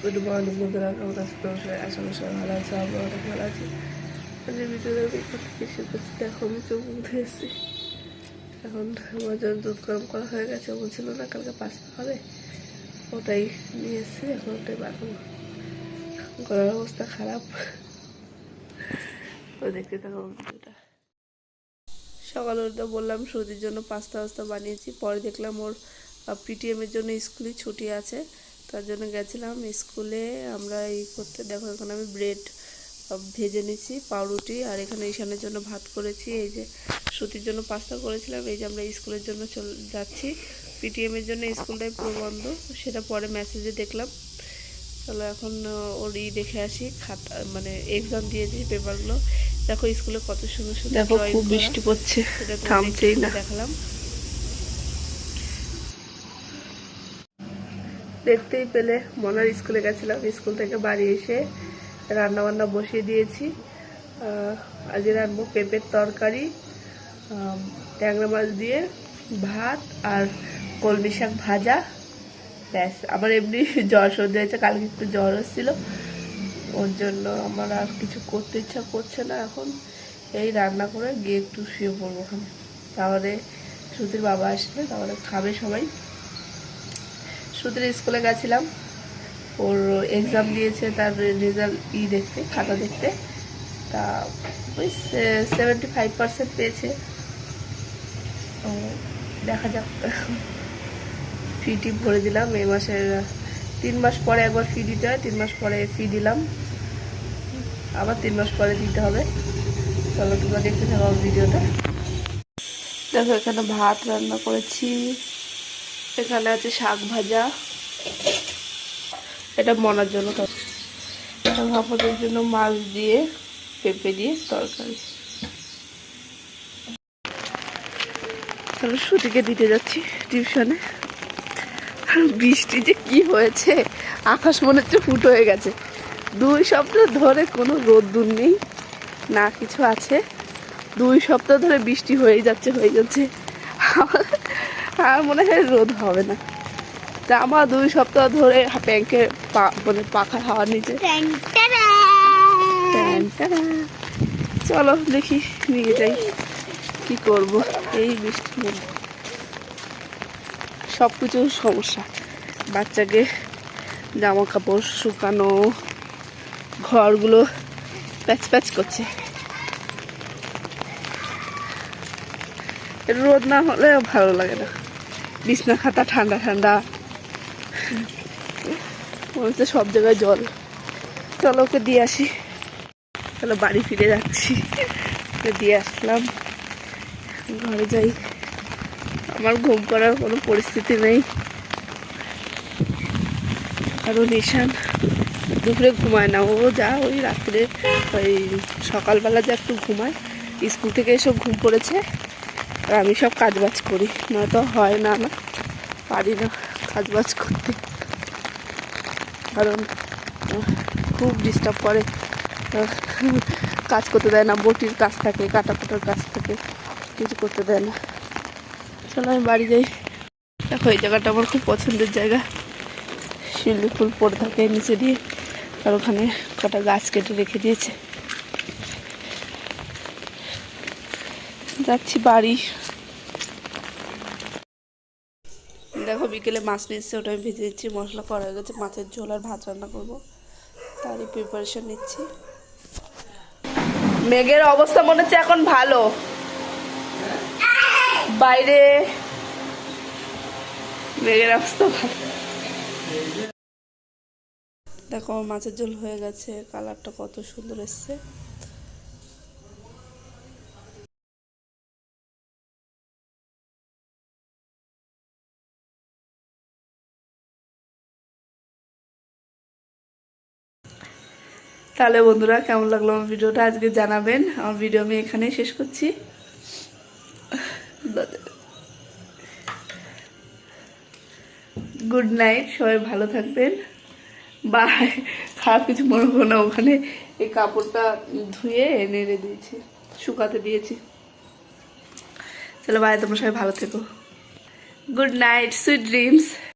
Good morning বন্ধুরা, কেমন আছে তোমার? আশা করি সবাই ভালো আছে, আমরা অনেক ভালো আছি। আজকে ভিডিওটা আমি এখান থেকে শুরু করছি। দেখো আমি চোখ মুখে এসেছি। এখন আমার জন্য দুধ গরম করা হয়ে গেছে, বলছিল না কালকে পাস্তা খাবে, ওটাই নিয়ে এসেছি। এখন ওটাই বানাবো। গলার অবস্থা খারাপ, তো দেখতে থাকো ভিডিওটা। সকালে ওটা বললাম সর্দির জন্য পাস্তা বানিয়েছি। পরে দেখলাম ওর পিটিএমের জন্য স্কুলে ছুটি আছে, তার জন্য গেছিলাম স্কুলে। আমরা এই করতে দেখো এখানে আমি ব্রেড ভেজে নিচ্ছি, পাউরুটি, আর এখানে ঈশানের জন্য ভাত করেছি। এই যে ছুটির জন্য পাস্তা করেছিলাম। এই যে আমরা স্কুলের জন্য যাচ্ছি। পিটিএমের জন্য স্কুলটাই পুরো বন্ধ, সেটা পরে মেসেজে দেখলাম। চলো এখন ওর দেখে আসি, খাতা মানে এক্সাম দিয়েছি পেপারগুলো। দেখো স্কুলে কত সুন্দর সুন্দর, দেখো খুব বৃষ্টি পড়ছে, থামছেই না। দেখালাম, দেখতেই পেলে মনার স্কুলে গেছিলাম। স্কুল থেকে বাড়ি এসে রান্না বান্না বসিয়ে দিয়েছি। আজকে রান্নাবো পেঁপের তরকারি, ট্যাংরা মাছ দিয়ে ভাত, আর কলমি শাক ভাজা। ব্যাস, আমার এমনি জ্বর সর্দি হয়েছে, কালকে একটু জ্বর এসেছিল, ওর জন্য আমার আর কিছু করতে ইচ্ছা করছে না। এখন এই রান্না করে গিয়ে একটু শুয়ে পড়বো ওখানে, তাহলে শ্রুতির বাবা আসলে তাহলে খাবে সবাই। শ্রুতির স্কুলে গেছিলাম, ওর এক্সাম দিয়েছে, তার রেজাল্ট দেখতে, খাতা দেখতে। তা ওই 75% পেয়েছে। দেখা যাক, ফিটি ভরে দিলাম। এই মাসের 3 মাস পরে একবার ফি দিতে হয়, 3 মাস পরে ফি দিলাম, আবার 3 মাস পরে দিতে হবে। চলো তোমরা দেখতে থাকো ভিডিওটা। দেখো এখানে ভাত রান্না করেছি, এখানে আছে শাক ভাজা, এটা মনার জন্য, ভাপতের জন্য মাছ দিয়ে পেঁপে দিয়ে তরকারি। চলো শ্রুতিকে দিতে যাচ্ছি টিউশনে। বৃষ্টি যে কি হয়েছে, আকাশ মনে হচ্ছে ফুটো হয়ে গেছে। 2 সপ্তাহ ধরে কোনো রোদ্দুর নেই না, কিছু আছে। 2 সপ্তাহ ধরে বৃষ্টি হয়ে যাচ্ছে। আর মনে হয় রোদ হবে না। তা আমার 2 সপ্তাহ ধরে ব্যাংকে মানে পাখার হাওয়ার নিচে। চলো দেখি নিয়ে যাই, কি করব এই বৃষ্টির মধ্যে। সব কিছুর সমস্যা, বাচ্চাকে জামা কাপড় শুকানো, ঘরগুলো প্যাচ করছে। রোদ না হলে ভালো লাগে না, বিছনা খাতা ঠান্ডা ঠান্ডা, মনে হচ্ছে সব জায়গায় জল। চলো ওকে দিয়ে আসি। চলো বাড়ি ফিরে যাচ্ছি, ওকে দিয়ে আসলাম, ঘরে যাই। আমার ঘুম করার কোনো পরিস্থিতি নেই, কারণ ঈশান দুপুরে ঘুমায় না। ও যা ওই রাত্রে ওই সকালবেলা যা একটু ঘুমায়, স্কুল থেকে এসব ঘুম পড়েছে। আর আমি সব কাজবাজ করি, নয়তো হয় না, না পারি না কাজবাজ করতে, কারণ খুব ডিস্টার্ব করে। কাজ করতে দেয় না, বটির কাজ থাকে, কাটাকুটার কাজ থাকে, কিছু করতে দেয় না। চলো আমি বাড়ি যাই। দেখো এই জায়গাটা আমার খুব পছন্দের জায়গা, শিউলি ফুল পড়ে থাকে নিচে দিয়ে, আর ওখানে কটা গাছ কেটে রেখে দিয়েছে। যাচ্ছি বাড়ি। দেখো বিকেলে মাছ নিয়ে এসছে, ওটা আমি ভেজে দিচ্ছি। মশলা করা হয়ে গেছে, মাছের ঝোল আর ভাত রান্না করবো, তারই প্রিপারেশন নিচ্ছি। মেঘের অবস্থা মনে হচ্ছে এখন ভালো, বাইরে মেঘের অবস্থা ভালো। দেখো মাছের ঝোল হয়ে গেছে, কালারটা কত সুন্দর এসছে। তাহলে বন্ধুরা কেমন লাগলো আমার ভিডিওটা আজকে জানাবেন। আমার ভিডিও আমি এখানেই শেষ করছি। গুড নাইট, সবাই ভালো থাকবেন, বাই। খারাপ কিছু মনে করো না, ওখানে এই কাপড়টা ধুয়ে এনে দিয়েছি, শুকাতে দিয়েছি। চলো বাই, তোমরা সবাই ভালো থেকো। Good night, sweet dreams.